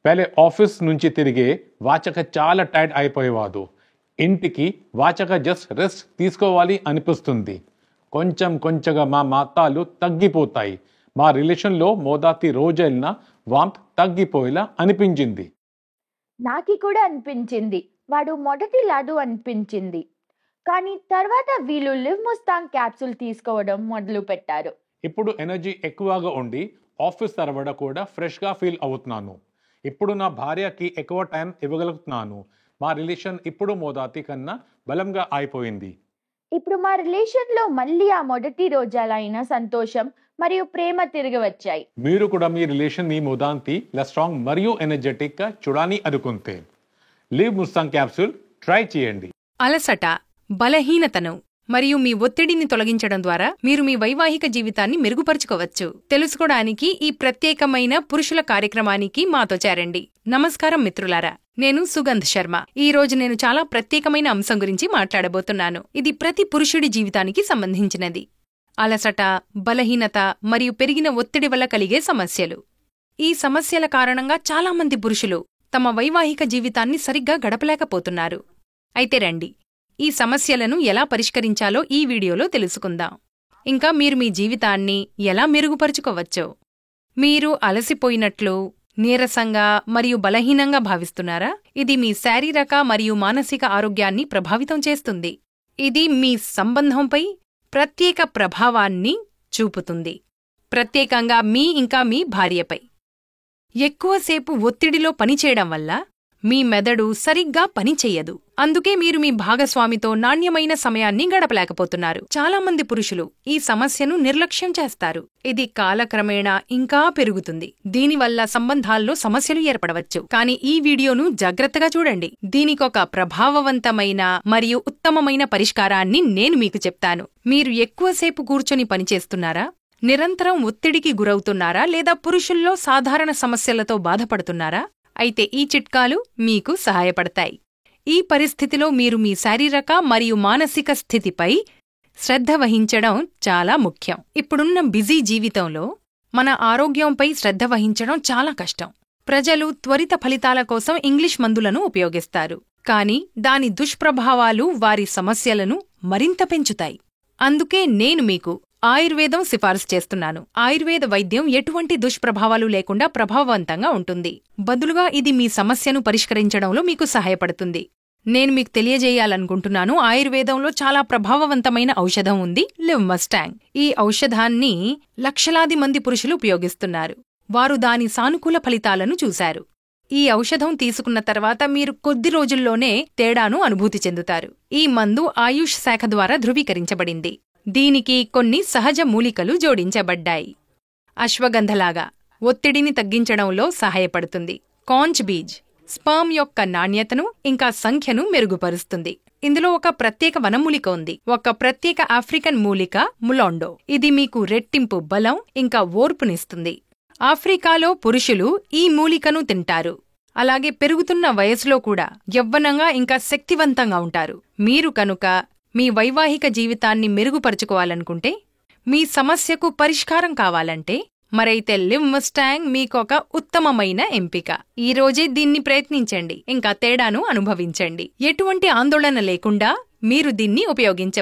పहले office నుంచి తిరిగే వాచక చాలా టైర్డ్ అయిపోయేవాడు. ఇంటికి వాచక జస్ట్ రెస్ట్ తీసుకోవాలి అనిపిస్తుంది. కొంచెం కొంచెంగా మా మాతాలు తగ్గిపోతాయి. మా రిలేషన్లో మొదటి రోజైన వాంత్ తగ్గిపోయేలా అనిపించింది. నాకి కూడా అనిపించింది. వాడు మొదటి లాడు అనిపించింది. కానీ తర్వాత వీళ్ళు లివ్ ముస్తాంగ్ క్యాప్సూల్ తీసుకోవడం మొదలు పెట్టారు. ఇప్పుడు ఎనర్జీ ఎక్కువగా ఉండి ఆఫీస్ తర్వాత కూడా ఫ్రెష్గా ఫీల్ అవుతున్నాను. ఇప్పుడు నా భార్యకి ఎక్కువ టైం ఇవ్వగలుగుతున్నాను. మా రిలేషన్ ఇప్పుడు మొదటి కన్నా బలంగా అయిపోయింది. ఇప్పుడు మా రిలేషన్లో మళ్ళీ ఆ మొదటి రోజాలైన సంతోషం మరియు ప్రేమ తిరిగి వచ్చాయి. మీరు కూడా మీ రిలేషన్ ని మొదటి స్ట్రాంగ్ మరియు ఎనర్జెటిక్ గా చూడాలని అనుకుంటే లివ్ ముస్తాంగ్ క్యాప్సూల్ ట్రై చేయండి. అలసట, బలహీనతను మరియు మీ ఒత్తిడిని తొలగించడం ద్వారా మీరు మీ వైవాహిక జీవితాన్ని మెరుగుపరుచుకోవచ్చు. తెలుసుకోవడానికి ఈ ప్రత్యేకమైన పురుషుల కార్యక్రమానికి మాతో చేరండి. నమస్కారం మిత్రులారా, నేను సుగంధ్ శర్మ. ఈ రోజు నేను చాలా ప్రత్యేకమైన అంశం గురించి మాట్లాడబోతున్నాను. ఇది ప్రతి పురుషుడి జీవితానికి సంబంధించినది. అలసట, బలహీనత మరియు పెరిగిన ఒత్తిడి వల్ల కలిగే సమస్యలు. ఈ సమస్యల కారణంగా చాలామంది పురుషులు తమ వైవాహిక జీవితాన్ని సరిగ్గా గడపలేకపోతున్నారు. అయితే రండి, ఈ సమస్యలను ఎలా పరిష్కరించాలో ఈ వీడియోలో తెలుసుకుందాం. ఇంకా మీరు మీ జీవితాన్ని ఎలా మెరుగుపరుచుకోవచ్చో. మీరు అలసిపోయినట్లు, నీరసంగా మరియు బలహీనంగా భావిస్తున్నారా? ఇది మీ శారీరక మరియు మానసిక ఆరోగ్యాన్ని ప్రభావితం చేస్తుంది. ఇది మీ సంబంధంపై ప్రత్యేక ప్రభావాన్ని చూపుతుంది, ప్రత్యేకంగా మీ భార్యపై. ఎక్కువసేపు ఒత్తిడిలో పనిచేయడం వల్ల మీ మెదడు సరిగ్గా పనిచెయ్యదు. అందుకే మీరు మీ భాగస్వామితో నాణ్యమైన సమయాన్ని గడపలేకపోతున్నారు. చాలామంది పురుషులు ఈ సమస్యను నిర్లక్ష్యం చేస్తారు. ఇది కాలక్రమేణా ఇంకా పెరుగుతుంది. దీనివల్ల సంబంధాల్లో సమస్యలు ఏర్పడవచ్చు. కానీ ఈ వీడియోను జాగ్రత్తగా చూడండి. దీనికొక ప్రభావవంతమైన మరియు ఉత్తమమైన పరిష్కారాన్ని నేను మీకు చెప్తాను. మీరు ఎక్కువసేపు కూర్చొని పనిచేస్తున్నారా? నిరంతరం ఒత్తిడికి గురవుతున్నారా? లేదా పురుషుల్లో సాధారణ సమస్యలతో బాధపడుతున్నారా? అయితే ఈ చిట్కాలు మీకు సహాయపడతాయి. ఈ పరిస్థితిలో మీరు మీ శారీరక మరియు మానసిక స్థితిపై శ్రద్ధ వహించడం చాలా ముఖ్యం. ఇప్పుడున్న బిజీ జీవితంలో మన ఆరోగ్యంపై శ్రద్ధ వహించడం చాలా కష్టం. ప్రజలు త్వరిత ఫలితాల కోసం ఇంగ్లీష్ మందులను ఉపయోగిస్తారు. కానీ దాని దుష్ప్రభావాలు వారి సమస్యలను మరింత పెంచుతాయి. అందుకే నేను మీకు ఆయుర్వేదం సిఫారసు చేస్తున్నాను. ఆయుర్వేద వైద్యం ఎటువంటి దుష్ప్రభావాలు లేకుండా ప్రభావవంతంగా ఉంటుంది. బదులుగా ఇది మీ సమస్యను పరిష్కరించడంలో మీకు సహాయపడుతుంది. నేను మీకు తెలియజేయాలనుకుంటున్నాను, ఆయుర్వేదంలో చాలా ప్రభావవంతమైన ఔషధం ఉంది, లివ్ ముస్తాంగ్. ఈ ఔషధాన్ని లక్షలాది మంది పురుషులు ఉపయోగిస్తున్నారు. వారు దాని సానుకూల ఫలితాలను చూశారు. ఈ ఔషధం తీసుకున్న తర్వాత మీరు కొద్ది రోజుల్లోనే తేడాను అనుభూతి చెందుతారు. ఈ మందు ఆయుష్ శాఖ ద్వారా ధృవీకరించబడింది. దీనికి కొన్ని సహజ మూలికలు జోడించబడ్డాయి. అశ్వగంధలాగా ఒత్తిడిని తగ్గించడంలో సహాయపడుతుంది. కాంచ్ బీజ్ స్పర్మ్ యొక్క నాణ్యతను ఇంకా సంఖ్యను మెరుగుపరుస్తుంది. ఇందులో ఒక ప్రత్యేక వనమూలిక ఉంది, ఒక ప్రత్యేక ఆఫ్రికన్ మూలిక ములాండో. ఇది మీకు రెట్టింపు బలం ఇంకా ఓర్పునిస్తుంది. ఆఫ్రికాలో పురుషులు ఈ మూలికను తింటారు. అలాగే పెరుగుతున్న వయసులో కూడా యవ్వనంగా ఇంకా శక్తివంతంగా ఉంటారు. మీరు కనుక మీ వైవాహిక జీవితాన్ని మెరుగుపరుచుకోవాలనుకుంటే, మీ సమస్యకు పరిష్కారం కావాలంటే, మరైతే లివ్ ముస్తాంగ్ మీకొక ఉత్తమమైన ఎంపిక. ఈ రోజే దీన్ని ప్రయత్నించండి, ఇంకా తేడాను అనుభవించండి. ఎటువంటి ఆందోళన లేకుండా మీరు దీన్ని ఉపయోగించవచ్చు.